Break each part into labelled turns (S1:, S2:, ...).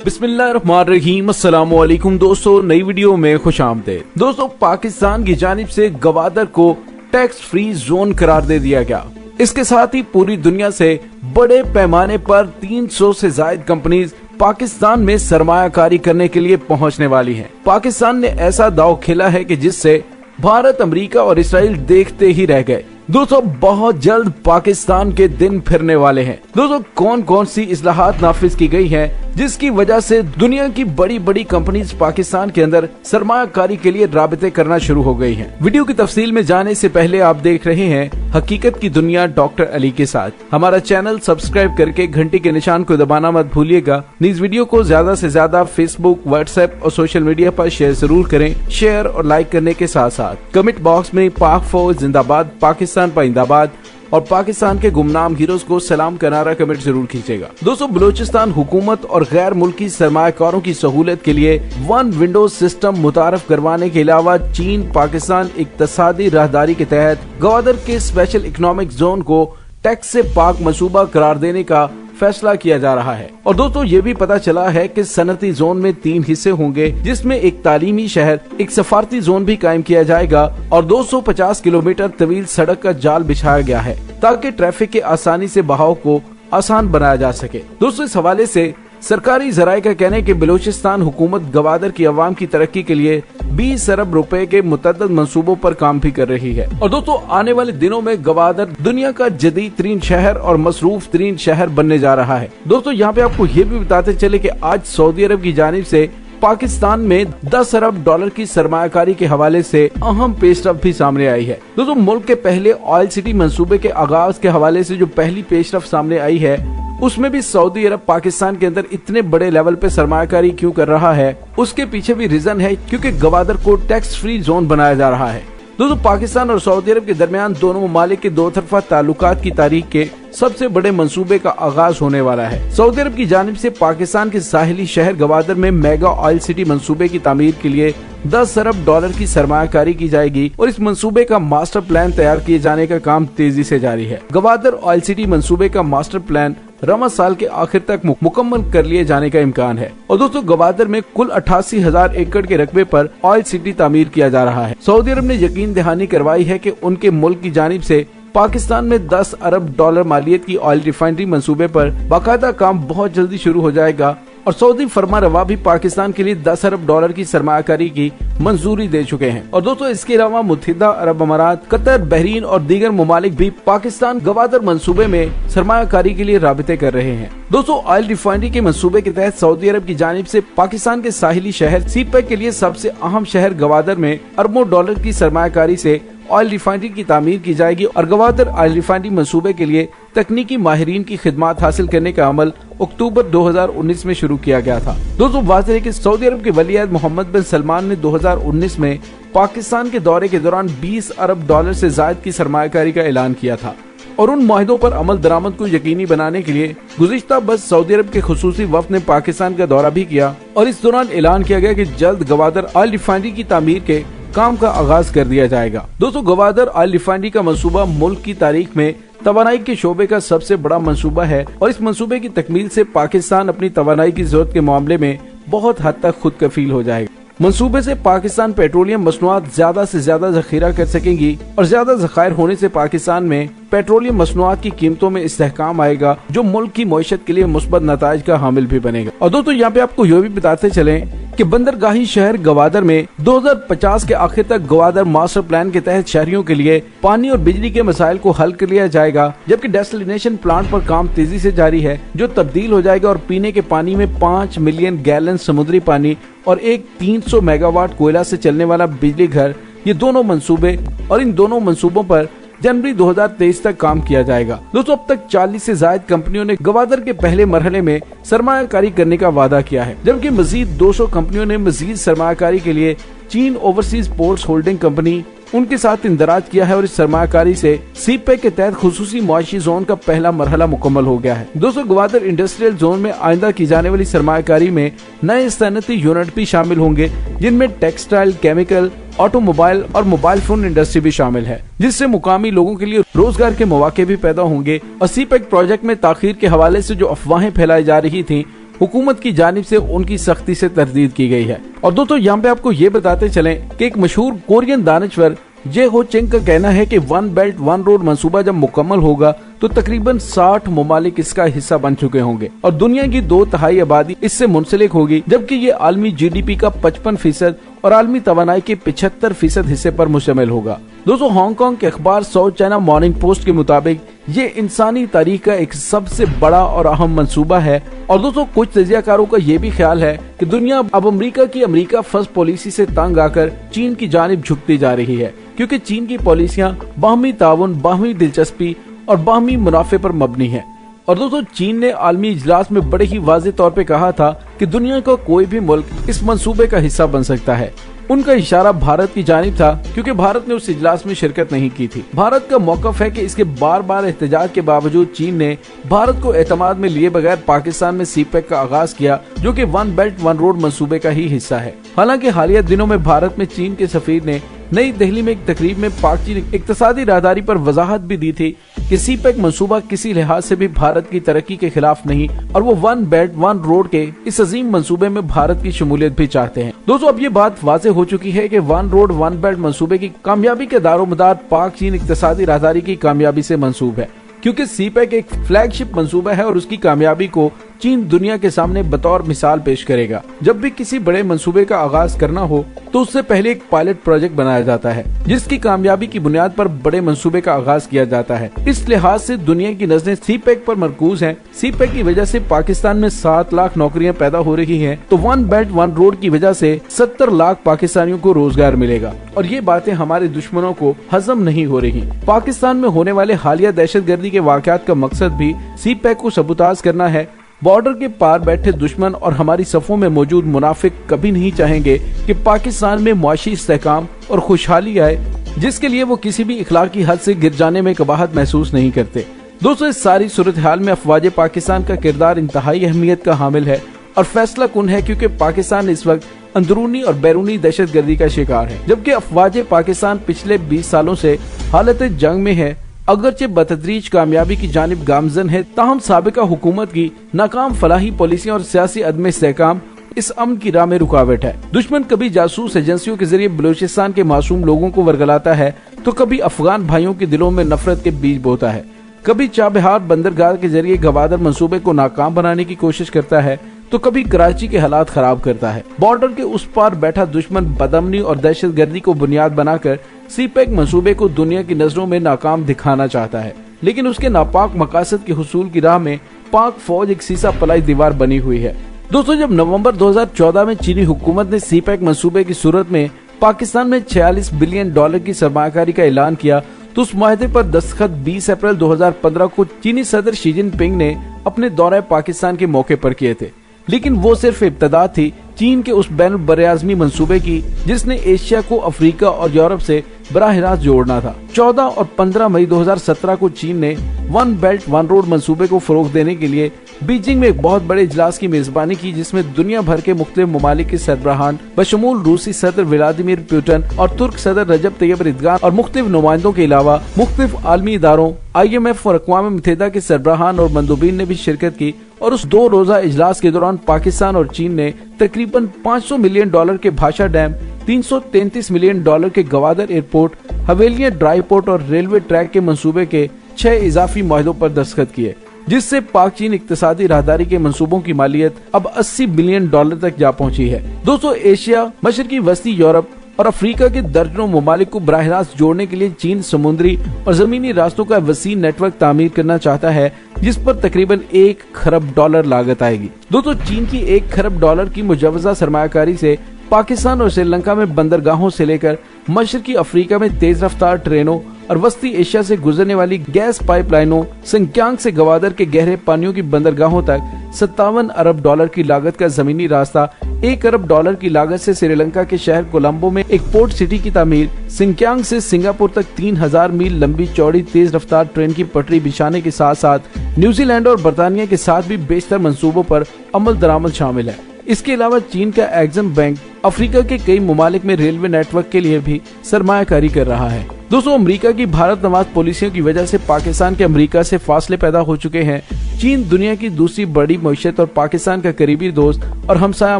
S1: बिस्मिल्लाहिर्रहमानिर्रहीम। अस्सलाम वालेकुम दोस्तों, नई वीडियो में खुश आमदीद। दोस्तों, पाकिस्तान की जानिब से गवादर को टैक्स फ्री जोन करार दे दिया गया। इसके साथ ही पूरी दुनिया से बड़े पैमाने पर 300 से ज्यादा कंपनीज पाकिस्तान में सरमायाकारी करने के लिए पहुंचने वाली हैं। पाकिस्तान ने ऐसा दांव खेला है कि जिससे भारत, अमेरिका और इसराइल देखते ही रह गए। दोस्तों, बहुत जल्द पाकिस्तान के दिन फिरने वाले हैं। दोस्तों, कौन कौन सी इस्लाहात नाफिज की गई हैं जिसकी वजह से दुनिया की बड़ी बड़ी कंपनीज पाकिस्तान के अंदर सरमायाकारी के लिए राबते करना शुरू हो गई हैं। वीडियो की तफसील में जाने से पहले आप देख रहे हैं हकीकत की दुनिया डॉक्टर अली के साथ। हमारा चैनल सब्सक्राइब करके घंटी के निशान को दबाना मत भूलिएगा। इस वीडियो को ज्यादा से ज्यादा फेसबुक, व्हाट्सएप और सोशल मीडिया पर शेयर जरूर करें। शेयर और लाइक करने के साथ साथ कमेंट बॉक्स में पाक फौज जिंदाबाद, पाकिस्तान पाइंदाबाद और पाकिस्तान के गुमनाम हीरोज को सलाम का नारा कमेंट जरूर कीजिएगा। दोस्तों, बलूचिस्तान हुकूमत और गैर मुल्की सरमायाकारों की सहूलत के लिए वन विंडो सिस्टम मुतारफ करवाने के अलावा चीन पाकिस्तान इक्तसादी राहदारी के तहत गवादर के स्पेशल इकोनॉमिक जोन को टैक्स से पाक मंसूबा करार देने का फैसला किया जा रहा है। और दोस्तों, ये भी पता चला है कि सनती जोन में 3 हिस्से होंगे, जिसमें एक तालीमी शहर, एक सफारती जोन भी कायम किया जाएगा और 250 किलोमीटर तवील सड़क का जाल बिछाया गया है ताकि ट्रैफिक के आसानी से बहाव को आसान बनाया जा सके। दोस्तों, इस हवाले से सरकारी जराये का कहना है कि बलूचिस्तान हुकूमत गवादर की आवाम की तरक्की के लिए 20 अरब रुपए के मुतअद्दिद मंसूबों पर काम भी कर रही है। और दोस्तों, आने वाले दिनों में गवादर दुनिया का जदीद तरीन शहर और मसरूफ तरीन शहर बनने जा रहा है। दोस्तों, यहाँ पे आपको ये भी बताते चले कि आज सऊदी अरब की जानिब से पाकिस्तान में 10 अरब डॉलर की सरमायाकारी के हवाले से अहम पेशरफ भी सामने आई है। दोस्तों, मुल्क के पहले ऑयल सिटी मंसूबे के आगाज के हवाले से जो पहली पेशरफ सामने आई है, उसमें भी सऊदी अरब पाकिस्तान के अंदर इतने बड़े लेवल पे सरमायाकारी क्यों कर रहा है, उसके पीछे भी रीजन है क्योंकि गवादर को टैक्स फ्री जोन बनाया जा रहा है। दोस्तों, पाकिस्तान और सऊदी अरब के दरमियान दोनों ममालिक के दो तरफा ताल्लुकात की तारीख के सबसे बड़े मंसूबे का आगाज होने वाला है। सऊदी अरब की जानिब से पाकिस्तान के साहिली शहर गवादर में मेगा ऑयल सिटी मंसूबे की तामीर के लिए 10 अरब डॉलर की सरमायाकारी की जाएगी और इस मंसूबे का मास्टर प्लान तैयार किए जाने का काम तेजी से जारी है। गवादर ऑयल सिटी मंसूबे का मास्टर प्लान रमज़ान साल के आखिर तक मुकम्मल कर लिए जाने का इम्कान है। और दोस्तों, गवादर में कुल 88,000 एकड़ के रकबे पर ऑयल सिटी तामीर किया जा रहा है। सऊदी अरब ने यकीन दहानी करवाई है कि उनके मुल्क की जानिब से पाकिस्तान में 10 अरब डॉलर मालियत की ऑयल रिफाइनरी मंसूबे पर बाकायदा काम बहुत जल्दी शुरू हो जाएगा और सऊदी फरमा रवा भी पाकिस्तान के लिए 10 अरब डॉलर की सरमायाकारी की मंजूरी दे चुके हैं। और दोस्तों, इसके अलावा मुत्तहिदा अरब अमारात, कतर, बहरीन और दीगर ममालिक भी पाकिस्तान गवादर मंसूबे में सरमायाकारी के लिए राबते कर रहे हैं। दोस्तों, ऑयल रिफाइनरी के मंसूबे के तहत सऊदी अरब की जानिब से पाकिस्तान के साहिली शहर सीपेक के लिए सबसे अहम शहर गवादर में अरबों डॉलर की सरमायाकारी से ऑयल रिफाइनरी की तामीर की जाएगी और गवादर ऑयल रिफाइनरी मंसूबे के लिए तकनीकी माहिरीन की खिदमात हासिल करने का अमल अक्टूबर 2019 में शुरू किया गया था। दोस्तों, वाज़ेह है कि सऊदी अरब के वलीअहद मोहम्मद बिन सलमान ने 2019 में पाकिस्तान के दौरे के दौरान 20 अरब डॉलर से ज्यादा की सरमायाकारी का ऐलान किया था और उन मुआहिदों पर अमल दरामद को यकीनी बनाने के लिए गुज़िश्ता बस सऊदी अरब के खुसूसी वफ्द ने पाकिस्तान का दौरा भी किया और इस दौरान ऐलान किया गया कि जल्द गवादर ऑयल रिफाइनरी की तामीर के काम का आगाज कर दिया जाएगा। दोस्तों, गवादर ऑयल रिफाइनरी का मंसूबा मुल्क की तारीख में तवानाई के शोबे का सबसे बड़ा मंसूबा है और इस मंसूबे की तकमील से पाकिस्तान अपनी तवानाई की जरूरत के मामले में बहुत हद तक खुद कफील हो जाएगा। मंसूबे से पाकिस्तान पेट्रोलियम मसनूआत ज्यादा से ज्यादा जखीरा कर सकेंगी और ज्यादा जखायर होने से पाकिस्तान में पेट्रोलियम मसनूआत की कीमतों में इस्तेहकाम आएगा जो मुल्क की मईशत के लिए मुस्बत नताइज का हामिल भी बनेगा। और दोस्तों, यहाँ पे आपको ये भी बताते चलें कि बंदरगाही शहर गवादर में 2050 के आखिर तक गवादर मास्टर प्लान के तहत शहरियों के लिए पानी और बिजली के मसाइल को हल कर लिया जाएगा, जबकि डेसलिनेशन प्लांट पर काम तेजी से जारी है जो तब्दील हो जाएगा और पीने के पानी में 5 मिलियन गैलन समुद्री पानी और एक 300 मेगावाट कोयला से चलने वाला बिजली घर, ये दोनों मंसूबे और इन दोनों मंसूबों पर जनवरी 2023 तक काम किया जाएगा। दोस्तों, अब तक 40 से ज्यादा कंपनियों ने गवादर के पहले मरहले में सरमायाकारी करने का वादा किया है, जबकि मजीद 200 कंपनियों ने मजीद सरमायाकारी के लिए चीन ओवरसीज पोर्ट्स होल्डिंग कंपनी उनके साथ इंदराज किया है और इस सरमायाकारी से सीपेक के तहत खुसूसी मुआशी जोन का पहला मरहला मुकम्मल हो गया है। दोस्तों, गवादर इंडस्ट्रियल जोन में आइंदा की जाने वाली सरमायाकारी में नए सनती यूनिट भी शामिल होंगे, जिनमें टेक्सटाइल, केमिकल, ऑटोमोबाइल और मोबाइल फोन इंडस्ट्री भी शामिल है, जिससे मुकामी लोगों के लिए रोजगार के मौके भी पैदा होंगे। और सीपेक प्रोजेक्ट में ताखीर के हवाले से जो अफवाहें फैलाई जा रही थी हुकूमत की जानिब से उनकी सख्ती से तरदीद की गई है। और दोस्तों यहाँ पे आपको ये बताते चलें कि एक मशहूर कोरियन दानिश्वर जे हो चेंग का कहना है कि वन बेल्ट वन रोड मंसूबा जब मुकम्मल होगा तो तकरीबन 60 ममालिक इसका हिस्सा बन चुके होंगे और दुनिया की 2/3 आबादी इससे मुंसलिक होगी, जबकि ये आलमी GDP का 55% और आलमी तवानाई के 75% हिस्से पर मुश्तमिल होगा। दोस्तों हांगकांग के अखबार साउथ चाइना मॉर्निंग पोस्ट के मुताबिक ये इंसानी तारीख का एक सबसे बड़ा और अहम मंसूबा है। और दोस्तों कुछ तजियाकारों का ये भी ख्याल है कि दुनिया अब अमेरिका फर्स्ट पॉलिसी से तंग आकर चीन की जानिब झुकती जा रही है, क्योंकि चीन की पॉलिसियां बाहमी ताउन, बाहमी दिलचस्पी और बाहमी मुनाफे पर मबनी है। और दोस्तों चीन ने आलमी इजलास में बड़े ही वाज़ेह तौर पे कहा था कि दुनिया का कोई भी मुल्क इस मंसूबे का हिस्सा बन सकता है। उनका इशारा भारत की जानिब था, क्योंकि भारत ने उस इजलास में शिरकत नहीं की थी। भारत का मौक़िफ़ है कि इसके बार बार एहतजाज के बावजूद चीन ने भारत को एतमाद में लिए बगैर पाकिस्तान में CPEC का आगाज किया, जो कि वन बेल्ट वन रोड मंसूबे का ही हिस्सा है। हालांकि हालिया दिनों में भारत में चीन के सफीर ने नई दिल्ली में एक तकरीब में पाक चीन इक्तिसादी राहदारी पर वजाहत भी दी थी कि CPEC मंसूबा किसी लिहाज से भी भारत की तरक्की के खिलाफ नहीं और वो वन बेल्ट वन रोड के इस अजीम मंसूबे में भारत की शमूलियत भी चाहते हैं। दोस्तों अब ये बात वाज़ेह हो चुकी है कि वन रोड वन बेल्ट मंसूबे की कामयाबी के दारोमदार पाक चीन इक्तिसादी राहदारी की कामयाबी से मंसूब है, क्योंकि CPEC एक फ्लैगशिप मंसूबा है और उसकी कामयाबी को चीन दुनिया के सामने बतौर मिसाल पेश करेगा। जब भी किसी बड़े मंसूबे का आगाज करना हो तो उससे पहले एक पायलट प्रोजेक्ट बनाया जाता है, जिसकी कामयाबी की बुनियाद पर बड़े मंसूबे का आगाज किया जाता है। इस लिहाज से दुनिया की नजरें CPEC पर मरकूज हैं। CPEC की वजह से पाकिस्तान में 7 लाख नौकरियां पैदा हो रही हैं, तो वन बेल्ट वन रोड की वजह से 70 लाख पाकिस्तानियों को रोजगार मिलेगा। और ये बातें हमारे दुश्मनों को हजम नहीं हो रही। पाकिस्तान में होने वाले हालिया दहशतगर्दी के वाक़यात का मकसद भी CPEC को सबूताज करना है। बॉर्डर के पार बैठे दुश्मन और हमारी सफों में मौजूद मुनाफिक कभी नहीं चाहेंगे कि पाकिस्तान में मुआशी इस्तेहकाम और खुशहाली आए, जिसके लिए वो किसी भी इखलाकी हद से गिर जाने में कबाहत महसूस नहीं करते। दोस्तों इस सारी सूरत हाल में अफवाज पाकिस्तान का किरदार इंतहाई अहमियत का हामिल है और फैसला कुन है, क्योंकि पाकिस्तान इस वक्त अंदरूनी और बैरूनी दहशतगर्दी का शिकार है, जबकि अफवाज पाकिस्तान पिछले 20 सालों से हालत जंग में है। अगरचे बतदरीज कामयाबी की जानिब गामजन है, ताहम साबिका हुकूमत की नाकाम फलाही पॉलिसियां और सियासी अदम इस्तेहकाम इस अमन की राह में रुकावट है। दुश्मन कभी जासूस एजेंसियों के जरिए बलूचिस्तान के मासूम लोगों को वर्गलाता है, तो कभी अफगान भाइयों के दिलों में नफरत के बीज बोता है, कभी चाबहार बंदरगाह के जरिए गवादर मंसूबे को नाकाम बनाने की कोशिश करता है, तो कभी कराची के हालात खराब करता है। बॉर्डर के उस पार बैठा दुश्मन बदअमनी और दहशतगर्दी को बुनियाद बनाकर CPEC मंसूबे को दुनिया की नजरों में नाकाम दिखाना चाहता है, लेकिन उसके नापाक मकासद के हुसूल की राह में पाक फौज एक सीसा पलाई दीवार बनी हुई है। दोस्तों जब नवंबर 2014 में चीनी हुकूमत ने CPEC मंसूबे की सूरत में पाकिस्तान में $46 बिलियन की सरमायाकारी का ऐलान किया, तो उस माहदे पर दस्तखत 20 अप्रैल 2015 को चीनी सदर शी जिनपिंग ने अपने दौरे पाकिस्तान के मौके पर किए थे। लेकिन वो सिर्फ इब्तदा थी चीन के उस बैन बरआज़मी मंसूबे की, जिसने एशिया को अफ्रीका और यूरोप से बराह रास्त जोड़ना था। 14 और 15 मई 2017 को चीन ने वन बेल्ट वन रोड मंसूबे को फरोग देने के लिए बीजिंग में एक बहुत बड़े इजलास की मेजबानी की, जिसमें दुनिया भर के मुख्तलिफ ममालिक के सरबराहान बशमूल रूसी सदर व्लादिमीर पुतिन और तुर्क सदर रजब तैयब एर्दोगान और मुख्तलिफ नुमाइंदों के अलावा मुख्तलिफ आलमी इदारों IMF और अक़वाम मुत्तहिदा के सरबराहान और मंदूबीन ने भी शिरकत की। और उस 2 रोजा इजलास के दौरान पाकिस्तान और चीन ने तकरीबन $500 मिलियन के भाषा डैम, $333 मिलियन के गवादर एयरपोर्ट, हवेलियां ड्राई पोर्ट और रेलवे ट्रैक के मंसूबे के 6 इजाफी मुआहदों पर दस्तखत किए, जिससे पाक चीन इक्तिसादी राहदारी के मंसूबों की मालियत अब $80 बिलियन तक जा पहुंची है। दोस्तों एशिया, मशरकी वस्ती यूरोप और अफ्रीका के दर्जनों ममालिक को बराह रास्त जोड़ने के लिए चीन समुद्री और जमीनी रास्तों का वसी नेटवर्क तामीर करना चाहता है, जिस पर तकरीबन $1 खरब लागत आएगी। दोस्तों चीन की $1 खरब की मुजवजा सरमायाकारी से पाकिस्तान और श्रीलंका में बंदरगाहों से लेकर मशरकी अफ्रीका में तेज रफ्तार ट्रेनों और वस्ती एशिया से गुजरने वाली गैस पाइपलाइनों, सिंकियांग से गवादर के गहरे पानियों की बंदरगाहों तक $57 अरब की लागत का जमीनी रास्ता, $1 अरब की लागत से श्रीलंका के शहर कोलंबो में एक पोर्ट सिटी की तामीर, सिंकियांग से सिंगापुर तक 3000 मील लंबी चौड़ी तेज रफ्तार ट्रेन की पटरी बिछाने के साथ साथ न्यूजीलैंड और बरतानिया के साथ भी बेशतर मंसूबों पर अमल दरामद शामिल है। इसके अलावा चीन का एक्सिम बैंक अफ्रीका के कई ममालिक में रेलवे नेटवर्क के लिए भी सरमायाकारी कर रहा है। दोस्तों अमेरिका की भारत नवाज पॉलिसियों की वजह से पाकिस्तान के अमेरिका से फासले पैदा हो चुके हैं। चीन दुनिया की दूसरी बड़ी मईशत और पाकिस्तान का करीबी दोस्त और हमसाया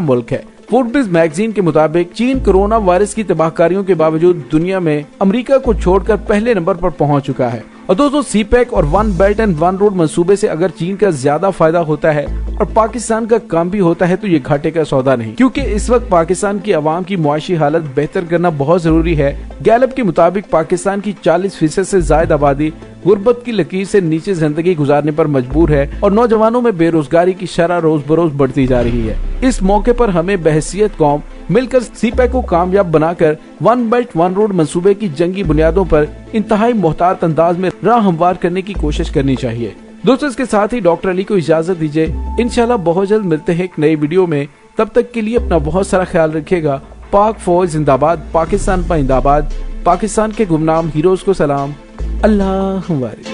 S1: मुल्क है। फोर्ब्स मैगजीन के मुताबिक चीन कोरोना वायरस की तबाहकारियों के बावजूद दुनिया में अमेरिका को छोड़कर पहले नंबर पर पहुंच चुका है। और दोस्तों, सीपैक और one belt and one road मंसूबे से अगर चीन का ज्यादा फायदा होता है और पाकिस्तान का काम भी होता है तो ये घाटे का सौदा नहीं, क्योंकि इस वक्त पाकिस्तान की आवाम की मुआशी हालत बेहतर करना बहुत जरूरी है। गैलप के मुताबिक पाकिस्तान की 40% से ज्यादा आबादी गुर्बत की लकीर से नीचे जिंदगी गुजारने पर मजबूर है और नौजवानों में बेरोजगारी की शरह रोज बरोज बढ़ती जा रही है। इस मौके पर हमें बहसियत कौम मिलकर सीपैक को कामयाब बनाकर वन बेल्ट वन रोड मंसूबे की जंगी बुनियादों पर इंतहाई मोहतात अंदाज में राह हमवार करने की कोशिश करनी चाहिए। दोस्तों, इसके साथ ही डॉक्टर अली को इजाजत दीजिए। इंशाल्लाह बहुत जल्द मिलते हैं एक नई वीडियो में। तब तक के लिए अपना बहुत सारा ख्याल रखिएगा। पाक फौज जिंदाबाद, पाकिस्तान पाइंदाबाद, पाकिस्तान के गुमनाम हीरोज को सलाम। अल्लाह वारिस।